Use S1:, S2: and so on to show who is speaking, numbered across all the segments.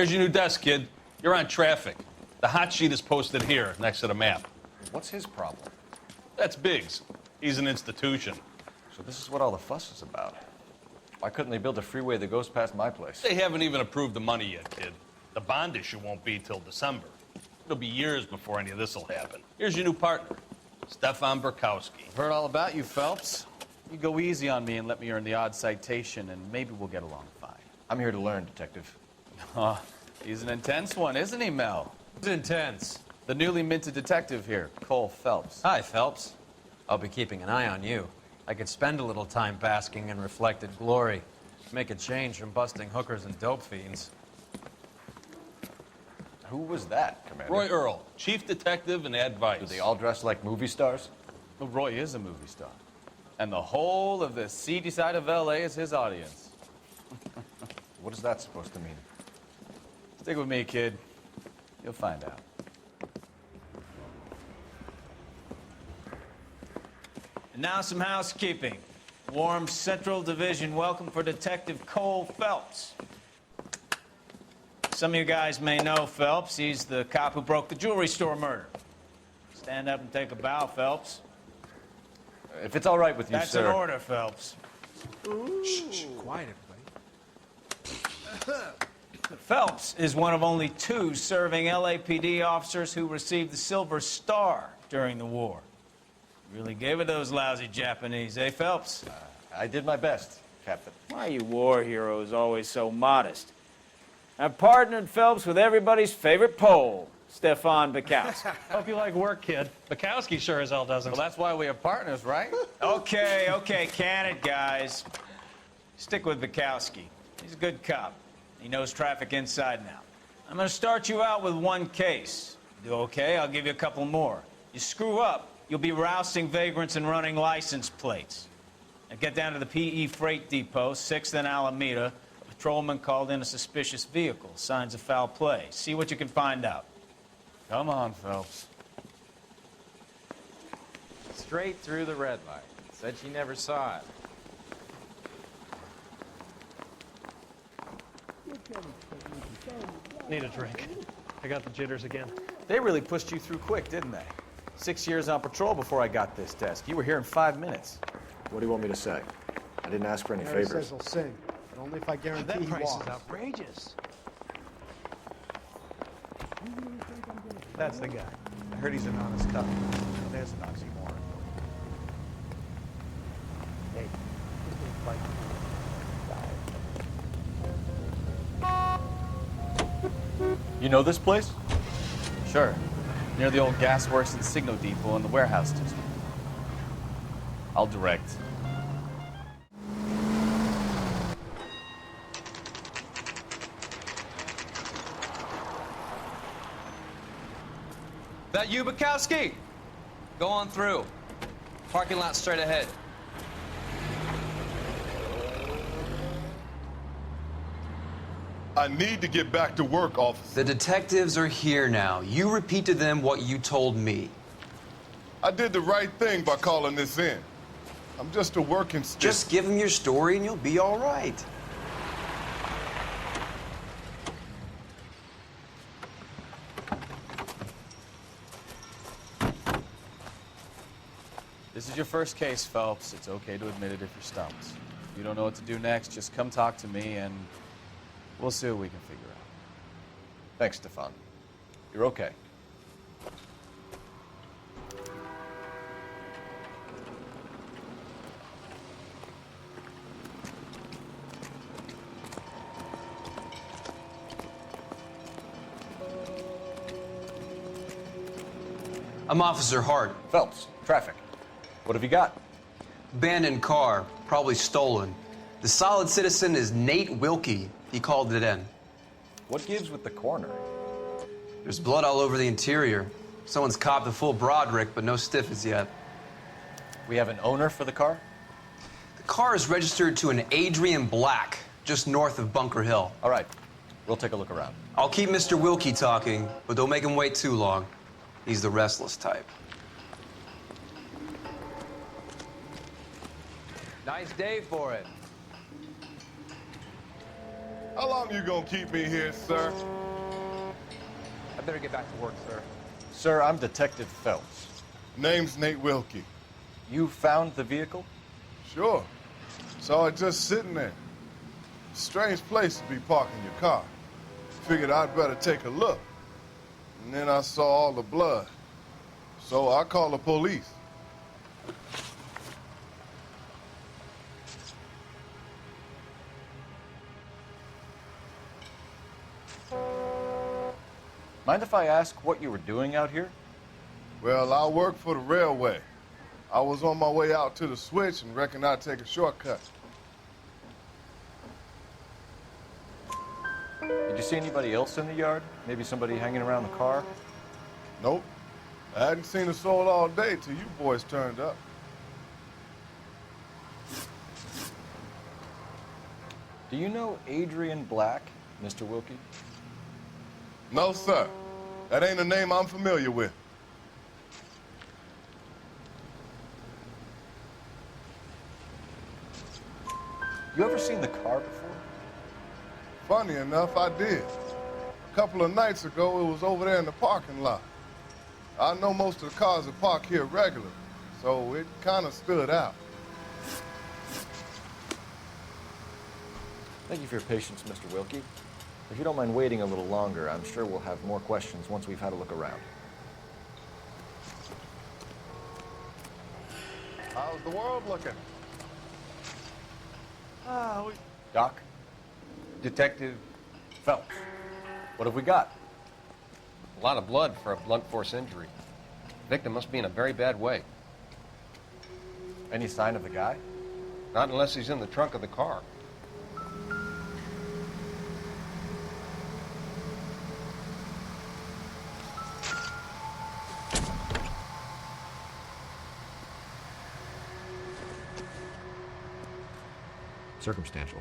S1: Here's your new desk, kid. You're on traffic. The hot sheet is posted here, next to the map.
S2: What's his problem?
S1: That's Biggs. He's an institution.
S2: So this is what all the fuss is about. Why couldn't they build a freeway that goes past my place?
S1: They haven't even approved the money yet, kid. The bond issue won't be till December. It'll be years before any of this will happen. Here's your new partner, Stefan Burkowski.
S3: I've heard all about you, Phelps. You go easy on me and let me earn the odd citation, and maybe we'll get along fine.
S2: I'm here to learn, Detective.
S3: He's an intense one, isn't he, Mel?
S4: It's intense.
S3: The newly minted detective here, Cole Phelps.
S4: Hi, Phelps. I'll be keeping an eye on you. I could spend a little time basking in reflected glory. Make a change from busting hookers and dope fiends.
S2: Who was that, Commander?
S1: Roy Earl, chief detective and advice.
S2: Do they all dress like movie stars?
S3: Well, Roy is a movie star. And the whole of the seedy side of L.A. is his audience.
S2: What is that supposed to mean?
S3: Stick with me, kid. You'll find out.
S5: And now some housekeeping. Warm Central Division welcome for Detective Cole Phelps. Some of you guys may know Phelps. He's the cop who broke the jewelry store murder. Stand up and take a bow, Phelps.
S2: If it's all right with you,
S5: That's
S2: sir.
S5: an order, Phelps.
S4: Shh, quiet, everybody.
S5: Phelps is one of only 2 serving LAPD officers who received the Silver Star during the war. Really gave it those lousy Japanese, eh, Phelps?
S2: I did my best, Captain.
S5: Why are you war heroes always so modest? I've partnered Phelps with everybody's favorite Pole, Stefan Burkowski.
S6: Hope you like work, kid. Bukowski sure as hell doesn't.
S3: Well, that's why we have partners, right?
S5: Okay, can it, guys. Stick with Burkowski. He's a good cop. He knows traffic inside and out. I'm gonna start you out with 1 case. Do okay, I'll give you a couple more. You screw up, you'll be rousting vagrants and running license plates. Now get down to the PE Freight Depot, 6th and Alameda. A patrolman called in a suspicious vehicle. Signs of foul play. See what you can find out.
S3: Come on, Phelps.
S4: Straight through the red light. Said she never saw it.
S6: Need a drink. I got the jitters again.
S3: They really pushed you through quick, didn't they? 6 years on patrol before I got this desk. You were here in 5 minutes.
S2: What do you want me to say? I didn't ask for any
S7: Harry
S2: favors.
S7: says he'll sing, but only if I guarantee
S6: That
S7: he
S6: price
S7: walks.
S6: is outrageous. That's the guy. I heard he's an honest cop. There's an oxymoron. Hey,
S2: You know this place?
S3: Sure. Near the old gasworks and Signal Depot in the warehouse district. I'll direct.
S8: That you, Bukowski? Go on through. Parking lot straight ahead.
S9: I need to get back to work, officer.
S8: The detectives are here now. You repeat to them what you told me.
S9: I did the right thing by calling this in. I'm just a working stick.
S8: Just give them your story and you'll be all right.
S3: This is your first case, Phelps. It's okay to admit it if you're stumped. If you don't know what to do next, just come talk to me and we'll see what we can figure out.
S2: Thanks, Stefan. You're okay.
S8: I'm Officer Hart.
S2: Phelps, traffic. What have you got?
S8: Abandoned car, probably stolen. The solid citizen is Nate Wilkie. He called it in.
S2: What gives with the corner?
S8: There's blood all over the interior. Someone's copped a full Broderick, but no stiff as yet.
S2: We have an owner for the car?
S8: The car is registered to an Adrian Black, just north of Bunker Hill.
S2: All right. We'll take a look around.
S8: I'll keep Mr. Wilkie talking, but don't make him wait too long. He's the restless type.
S4: Nice day for it.
S9: How long you gonna keep me here, sir?
S2: I better get back to work, sir.
S3: Sir, I'm Detective Phelps.
S9: Name's Nate Wilkie.
S3: You found the vehicle?
S9: Sure. Saw it just sitting there. Strange place to be parking your car. Figured I'd better take a look. And then I saw all the blood. So I called the police.
S3: Mind if I ask what you were doing out here?
S9: Well, I work for the railway. I was on my way out to the switch and reckoned I'd take a shortcut.
S3: Did you see anybody else in the yard? Maybe somebody hanging around the car?
S9: Nope. I hadn't seen a soul all day till you boys turned up.
S3: Do you know Adrian Black, Mr. Wilkie?
S9: No, sir. That ain't a name I'm familiar with.
S3: You ever seen the car before?
S9: Funny enough, I did. A couple of nights ago, it was over there in the parking lot. I know most of the cars are parked here regularly, so it kind of stood out.
S2: Thank you for your patience, Mr. Wilkie. If you don't mind waiting a little longer, I'm sure we'll have more questions once we've had a look around.
S9: How's the world looking?
S3: Doc?
S2: Detective Phelps, what have we got? A lot of blood for a blunt force injury. Victim must be in a very bad way.
S3: Any sign of the guy?
S2: Not unless he's in the trunk of the car. Circumstantial.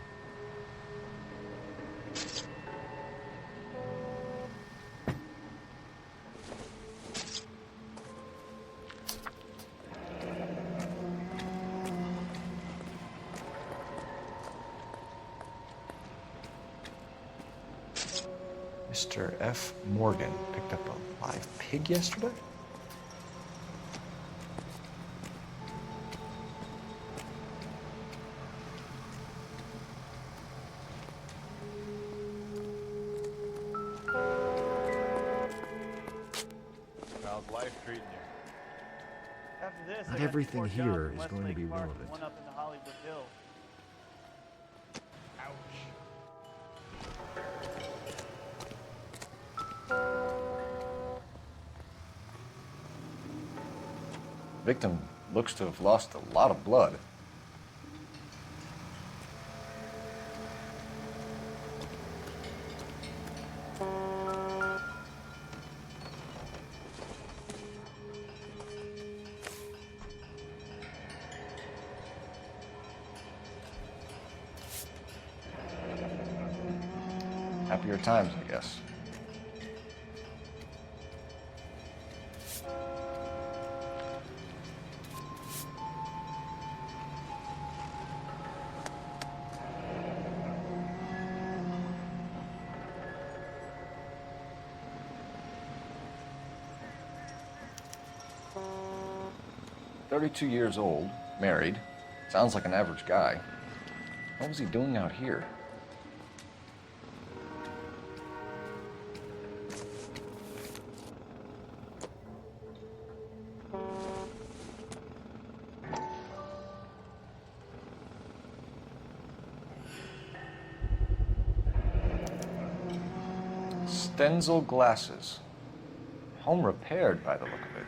S3: Mr. F. Morgan picked up a live pig yesterday?
S6: How's life treating you?
S7: After this,
S2: Not everything here is going to be relevant.
S7: One up in the Hollywood Hills.
S3: Victim looks to have lost a lot of blood. Happier times, I guess. "32 years old, married. Sounds like an average guy. What was he doing out here?" Stenzel glasses. Home repaired by the look of it.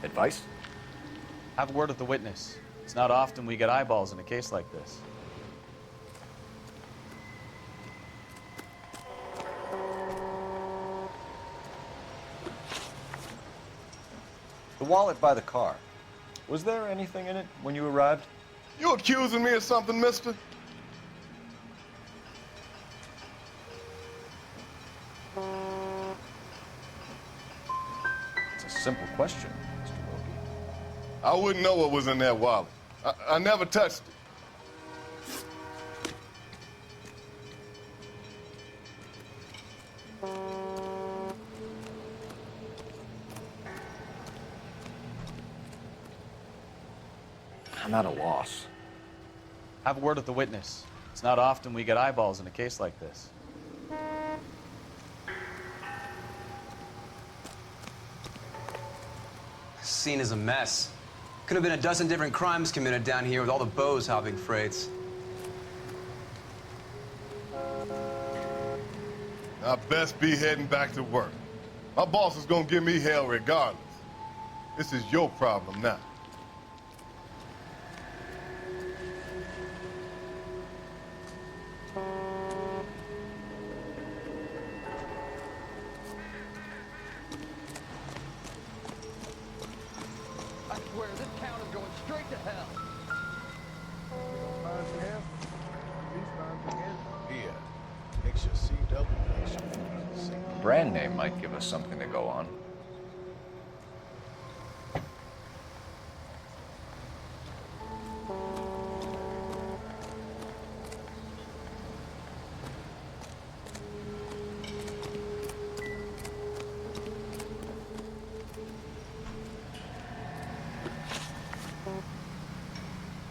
S3: Advice? Have a word with the witness. It's not often we get eyeballs in a case like this.
S2: The wallet by the car. Was there anything in it when you arrived?
S9: You accusing me of something, mister?
S2: It's a simple question, Mr. Wilkie.
S9: I wouldn't know what was in that wallet. I never touched it.
S2: I'm at a loss.
S3: Have a word with the witness. It's not often we get eyeballs in a case like this.
S8: This scene is a mess. Could have been a dozen different crimes committed down here with all the bows hopping freights.
S9: I best be heading back to work. My boss is gonna give me hell regardless. This is your problem now.
S10: I swear, this town is going straight to hell.
S6: Yeah. Makes your CW makes you
S2: A brand name might give us something to go on.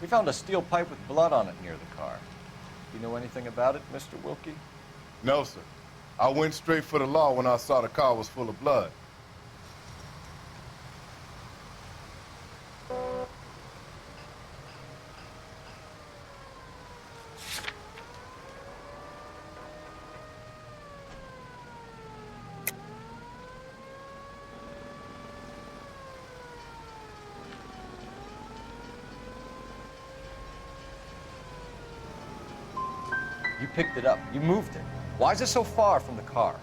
S2: We found a steel pipe with blood on it near the car. Do you know anything about it, Mr. Wilkie?
S9: No, sir. I went straight for the law when I saw the car was full of blood.
S2: You picked it up. You moved it. Why is it so far from the car?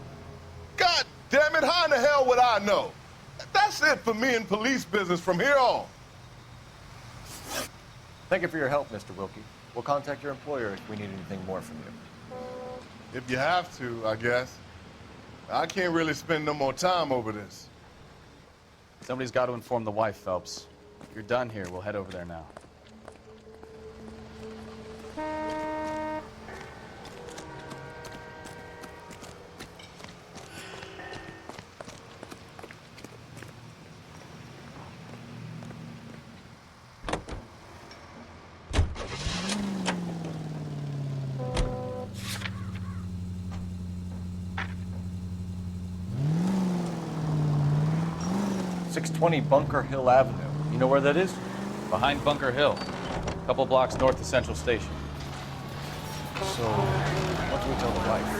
S9: God damn it, how in the hell would I know? That's it for me in police business from here on.
S2: Thank you for your help, Mr. Wilkie. We'll contact your employer if we need anything more from you.
S9: If you have to, I guess. I can't really spend no more time over this.
S3: Somebody's got to inform the wife, Phelps. If you're done here, we'll head over there now.
S2: .620 Bunker Hill Avenue. You know where that is?
S3: Behind Bunker Hill, a couple blocks north of Central Station.
S2: So, what do we tell the wife?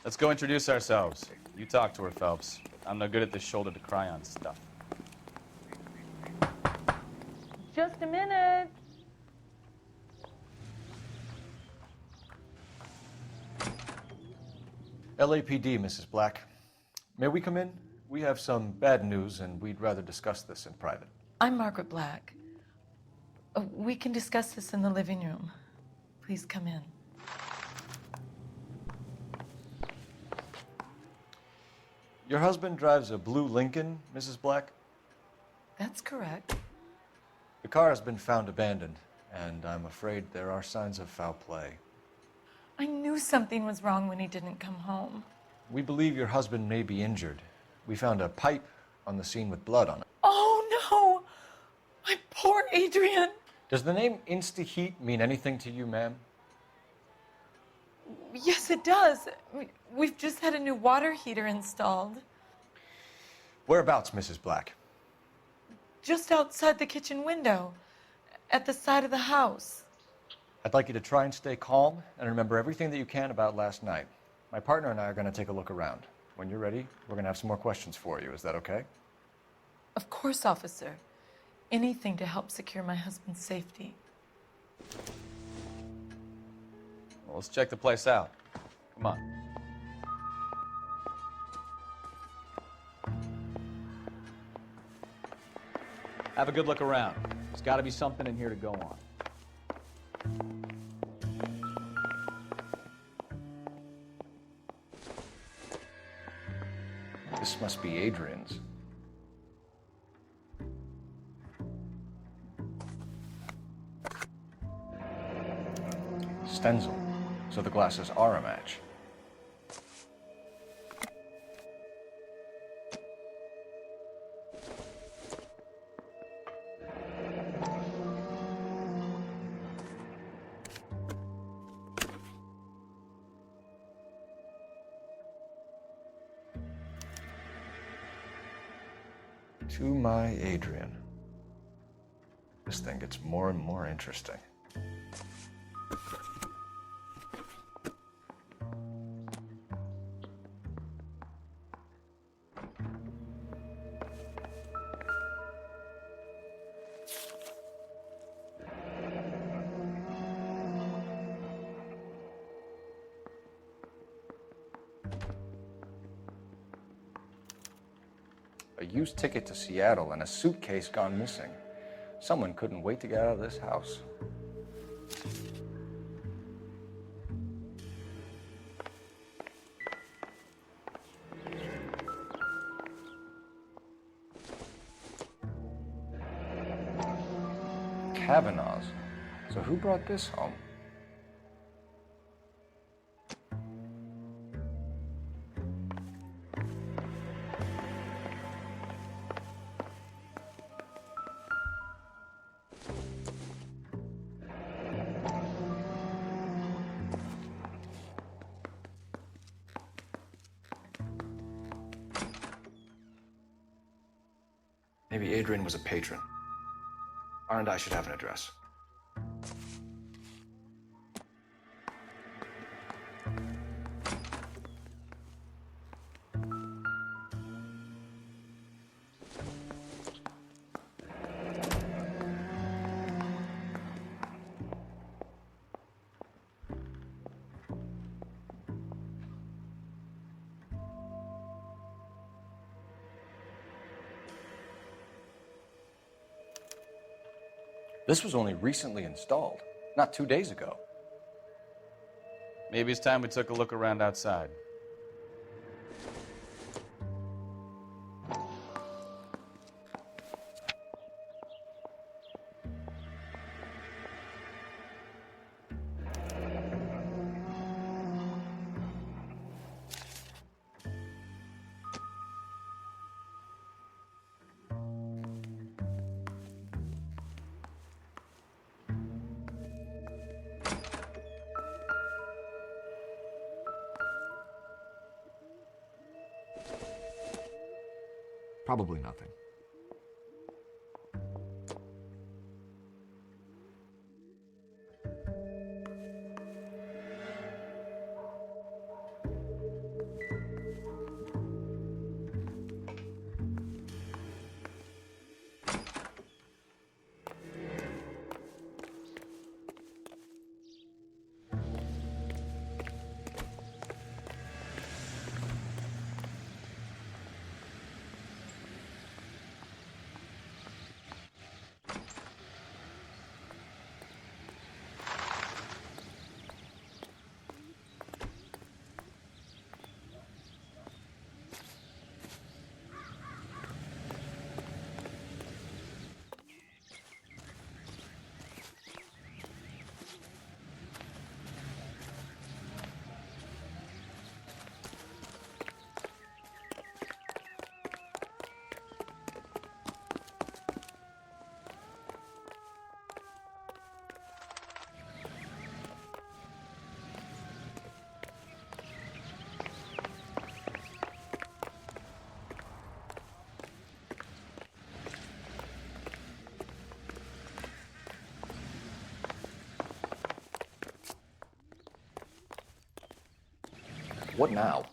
S3: Let's go introduce ourselves. You talk to her, Phelps. I'm no good at this shoulder to cry on stuff.
S11: Just a minute.
S2: LAPD, Mrs. Black. May we come in? We have some bad news, and we'd rather discuss this in private.
S11: I'm Margaret Black. We can discuss this in the living room. Please come in.
S2: Your husband drives a blue Lincoln, Mrs. Black?
S11: That's correct.
S2: The car has been found abandoned, and I'm afraid there are signs of foul play.
S11: I knew something was wrong when he didn't come home.
S2: We believe your husband may be injured. We found a pipe on the scene with blood on it.
S11: Oh, no! My poor Adrian!
S2: Does the name Insta-Heat mean anything to you, ma'am?
S11: Yes, it does. We've just had a new water heater installed.
S2: Whereabouts, Mrs. Black?
S11: Just outside the kitchen window, at the side of the house.
S2: I'd like you to try and stay calm and remember everything that you can about last night. My partner and I are going to take a look around.
S3: When you're ready, we're gonna have some more questions for you. Is that okay?
S11: Of course, officer. Anything to help secure my husband's safety.
S3: Well, let's check the place out. Come on. Have a good look around. There's got to be something in here to go on. This must be Adrian's. Stencil, so the glasses are a match. To my Adrian. This thing gets more and more interesting. A used ticket to Seattle and a suitcase gone missing. Someone couldn't wait to get out of this house. Kavanaugh's. So who brought this home? Maybe Adrian was a patron. R&I should have an address. This was only recently installed, not 2 days ago.
S12: Maybe it's time we took a look around outside.
S3: Probably nothing. What now?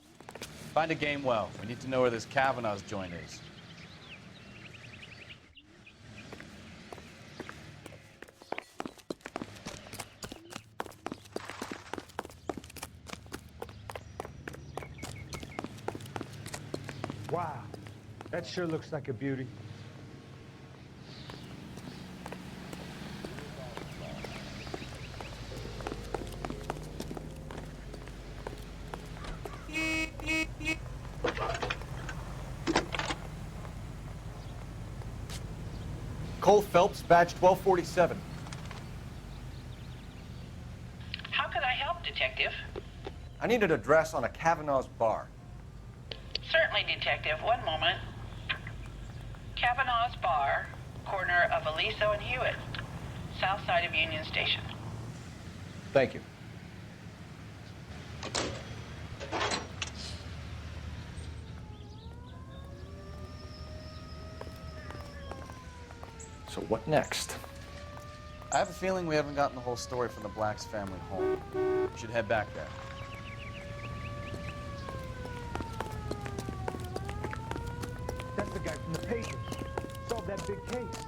S3: Find a game well. We need to know where this Kavanaugh's joint is.
S6: Wow, that sure looks like a beauty.
S13: Cole Phelps, badge 1247.
S14: How can I help, Detective?
S13: I need an address on a Kavanaugh's bar.
S14: Certainly, Detective. One moment. Kavanaugh's Bar, corner of Aliso and Hewitt, south side of Union Station.
S13: Thank you. So what next?
S3: I have a feeling we haven't gotten the whole story from the Black's family home. We should head back there.
S6: That's the guy from the papers. Solved that big case.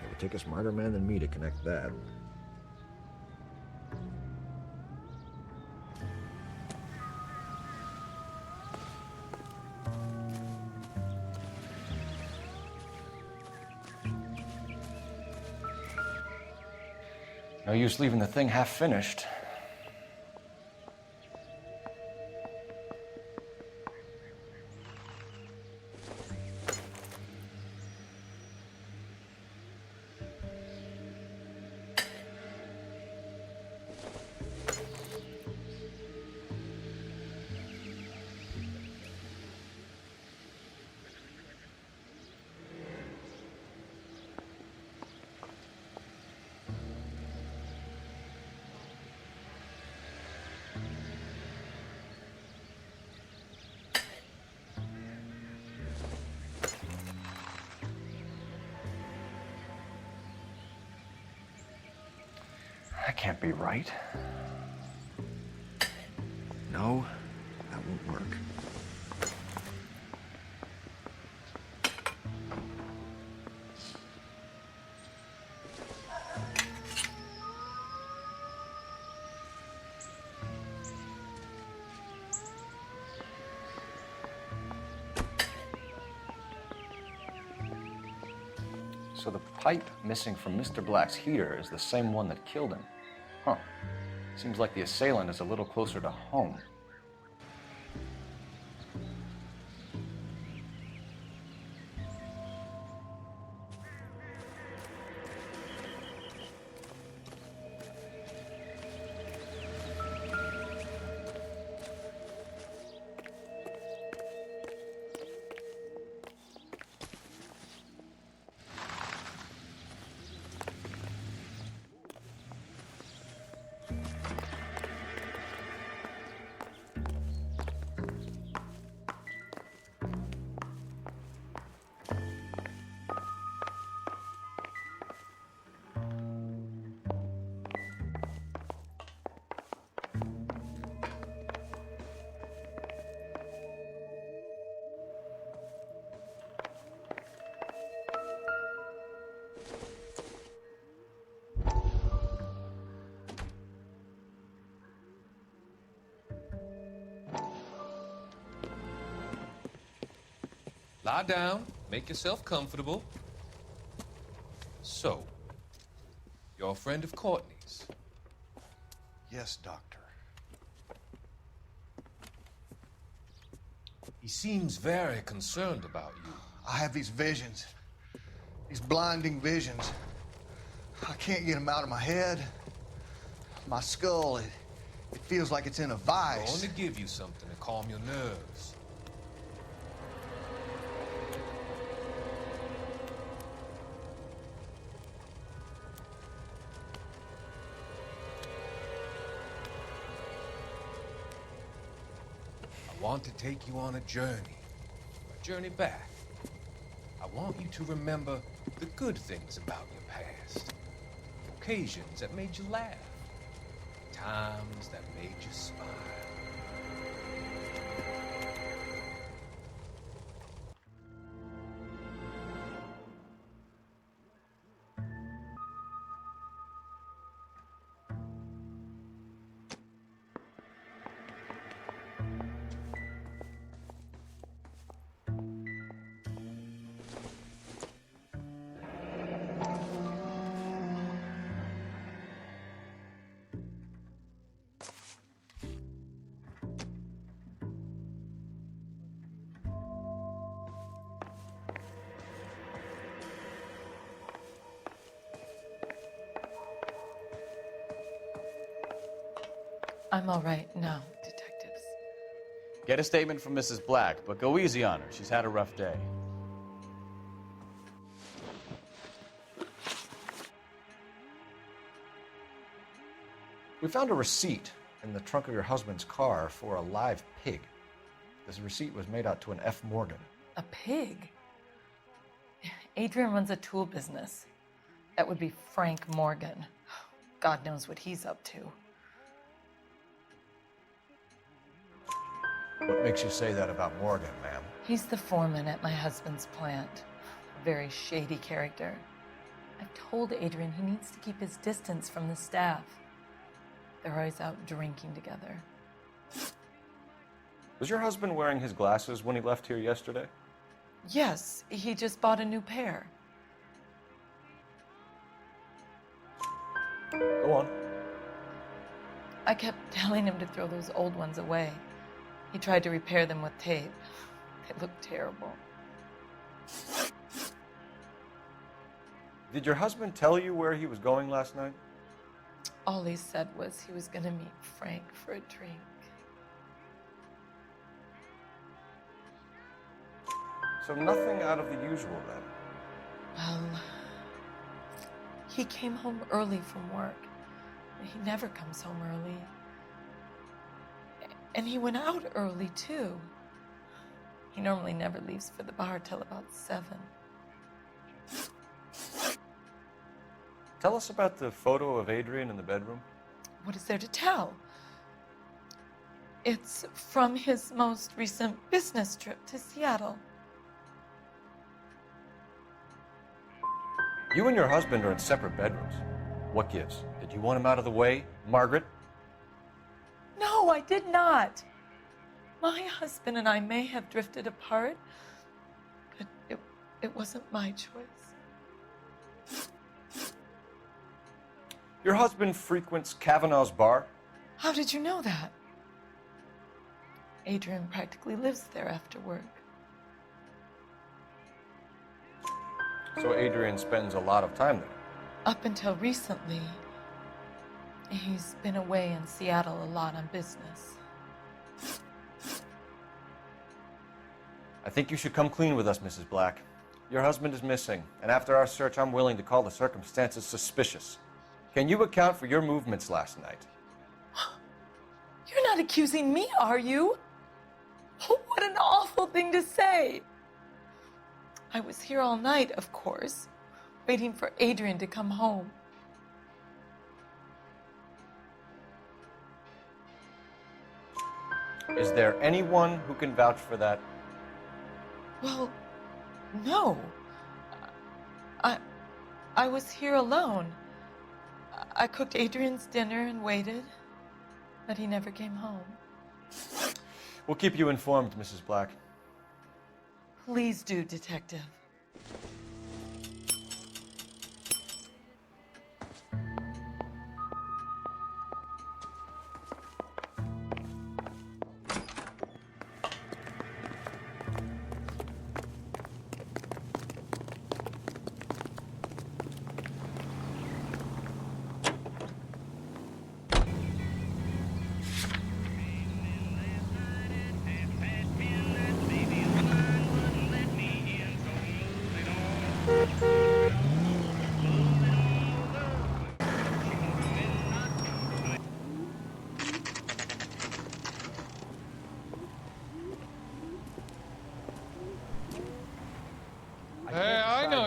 S15: It would take a smarter man than me to connect that.
S13: No use leaving the thing half finished. That can't be right.
S15: No, that won't work.
S13: So the pipe missing from Mr. Black's heater is the same one that killed him. Huh. Seems like the assailant is a little closer to home.
S16: Lie down, make yourself comfortable. girlfriend of Courtney's.
S6: Yes, Doctor.
S16: He seems very concerned about you.
S6: I have these visions. These blinding visions. I can't get them out of my head. My skull, it feels like it's in a
S16: I
S6: vice.
S16: want to give you something to calm your nerves. I want to take you on a journey back. I want you to remember the good things about your past. Occasions that made you laugh. Times that made you smile.
S11: I'm all right now, detectives.
S3: Get a statement from Mrs. Black, but go easy on her. She's had a rough day.
S13: We found a receipt in the trunk of your husband's car for a live pig. This receipt was made out to an F. Morgan.
S11: A pig? Adrian runs a tool business. That would be Frank Morgan. God knows what he's up to.
S13: What makes you say that about Morgan, ma'am?
S11: He's the foreman at my husband's plant. A very shady character. I've told Adrian he needs to keep his distance from the staff. They're always out drinking together.
S13: Was your husband wearing his glasses when he left here yesterday?
S11: Yes, he just bought a new pair.
S13: Go on.
S11: I kept telling him to throw those old ones away. He tried to repair them with tape. They looked terrible.
S13: Did your husband tell you where he was going last night?
S11: All he said was he was going to meet Frank for a drink.
S13: So nothing out of the usual then?
S11: Well, he came home early from work. He never comes home early. And he went out early, too. He normally never leaves for the bar till about 7.
S13: Tell us about the photo of Adrian in the bedroom.
S11: What is there to tell? It's from his most recent business trip to Seattle.
S13: You and your husband are in separate bedrooms. What gives? Did you want him out of the way, Margaret?
S11: No, I did not. My husband and I may have drifted apart, but it wasn't my choice.
S13: Your husband frequents Kavanaugh's bar?
S11: How did you know that? Adrian practically lives there after work.
S13: So Adrian spends a lot of time there?
S11: Up until recently, he's been away in Seattle a lot on business.
S13: I think you should come clean with us, Mrs. Black. Your husband is missing, and after our search, I'm willing to call the circumstances suspicious. Can you account for your movements last night?
S11: You're not accusing me, are you? What an awful thing to say. I was here all night, of course, waiting for Adrian to come home.
S13: Is there anyone who can vouch for that?
S11: Well, no. I was here alone. I cooked Adrian's dinner and waited, but he never came home.
S13: We'll keep you informed, Mrs. Black.
S11: Please do, Detective.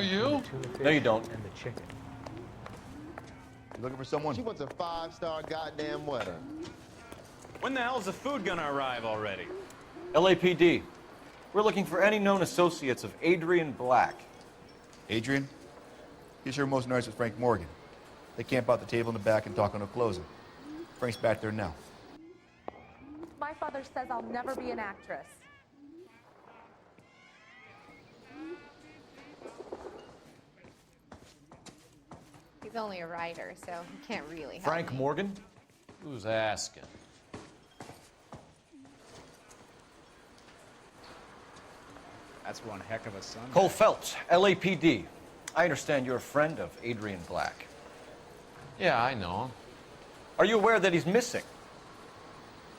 S16: know you.
S13: No, you don't.
S10: And the chicken.
S17: You looking for someone?
S10: She wants a 5-star goddamn wedding.
S5: When the hell's the food gonna arrive already?
S13: LAPD. We're looking for any known associates of Adrian Black.
S17: Adrian? He's here most nights with Frank Morgan. They camp out the table in the back and talk on a closing. Frank's back there now.
S18: My father says I'll never be an actress.
S19: He's only a writer, so he can't really help
S13: Frank
S19: me.
S13: Morgan?
S3: Who's asking?
S5: That's one heck of a son.
S13: Cole Phelps, LAPD. I understand you're a friend of Adrian Black.
S16: Yeah, I know him.
S13: Are you aware that he's missing?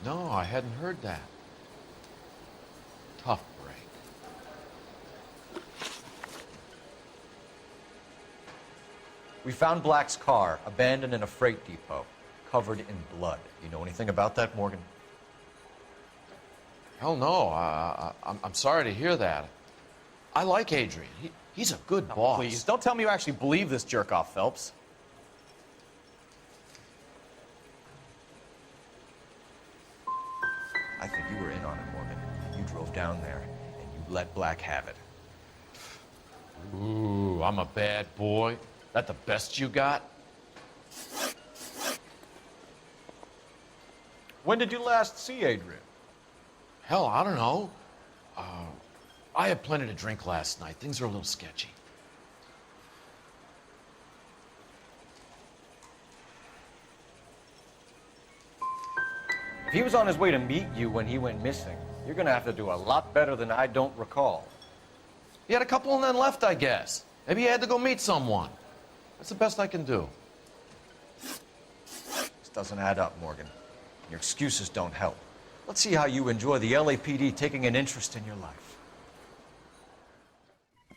S16: No, I hadn't heard that. Tough break.
S13: We found Black's car abandoned in a freight depot, covered in blood. You know anything about that, Morgan?
S16: Hell no. I'm sorry to hear that. I like Adrian. He's a good boss.
S3: Please, don't tell me you actually believe this jerk-off, Phelps.
S13: I think you were in on it, Morgan. You drove down there, and you let Black have it.
S16: Ooh, I'm a bad boy. That the best you got?
S13: When did you last see Adrian?
S16: Hell, I don't know. I had plenty to drink last night. Things are a little sketchy.
S13: If he was on his way to meet you when he went missing, you're gonna have to do a lot better than I don't recall.
S16: He had a couple and then left, I guess. Maybe he had to go meet someone. That's the best I can do.
S13: This doesn't add up, Morgan. Your excuses don't help. Let's see how you enjoy the LAPD taking an interest in your life.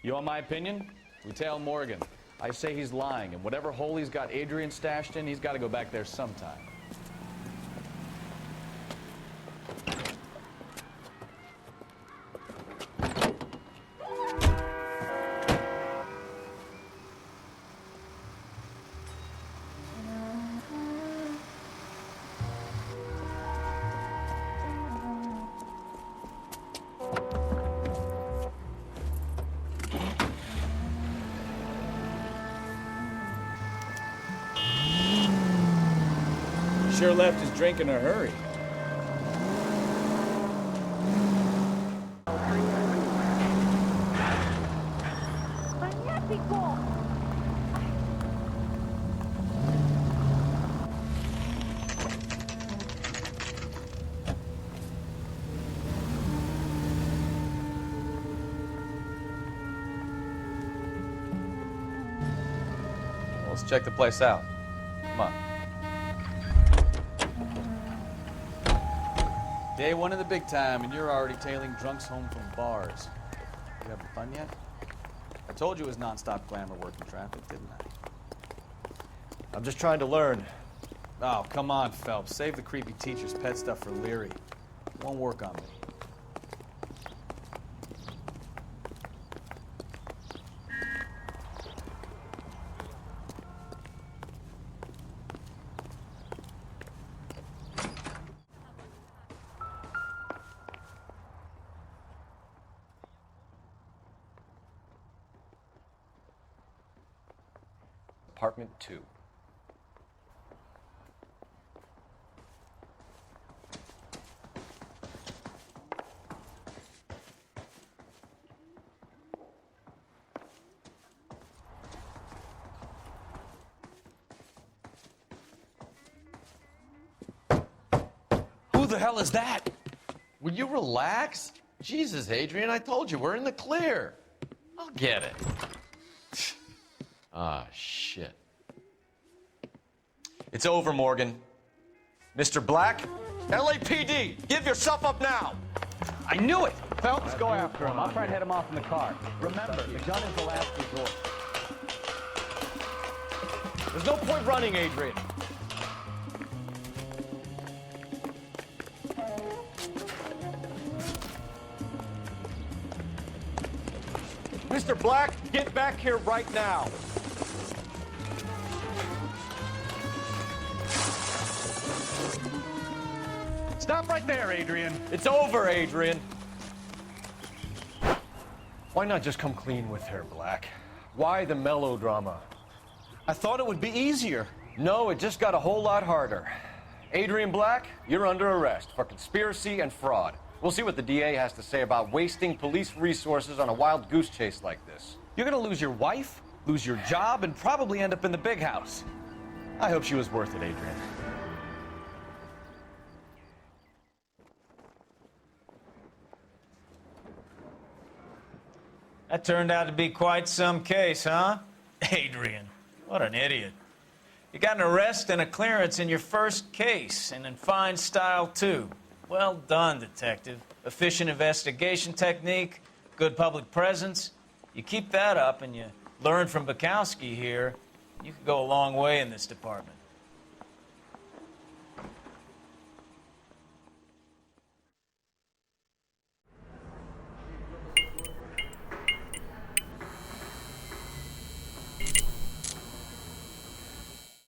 S3: You want my opinion? We tell Morgan. I say he's lying, and whatever hole he's got Adrian stashed in, he's got to go back there sometime.
S5: Sure left his drink in a hurry.
S3: Let's check the place out. Come on. Day one of the big time, and you're already tailing drunks home from bars. You having fun yet? I told you it was non-stop glamour work in traffic, didn't I?
S13: I'm just trying to learn.
S3: Oh, come on, Phelps. Save the creepy teacher's pet stuff for Leary. It won't work on me.
S13: Apartment 2.
S16: Who the hell is that? Will you relax? Jesus, Adrian, I told you, we're in the clear. I'll get it. Ah, shit.
S13: It's over, Morgan. Mr. Black, LAPD, give yourself up now.
S3: I knew it!
S5: Phelps, go after him. I'll try and head him off in the car. Remember, the gun is the last resort.
S13: There's no point running, Adrian. Mr. Black, get back here right now.
S5: Stop right there, Adrian.
S13: It's over, Adrian. Why not just come clean with her, Black? Why the melodrama?
S5: I thought it would be easier.
S13: No, it just got a whole lot harder. Adrian Black, you're under arrest for conspiracy and fraud. We'll see what the DA has to say about wasting police resources on a wild goose chase like this.
S5: You're gonna lose your wife, lose your job, and probably end up in the big house. I hope she was worth it, Adrian. That turned out to be quite some case, huh? Adrian, what an idiot. You got an arrest and a clearance in your first case, and in fine style, too. Well done, detective. Efficient investigation technique, good public presence. You keep that up and you learn from Bukowski here, you could go a long way in this department.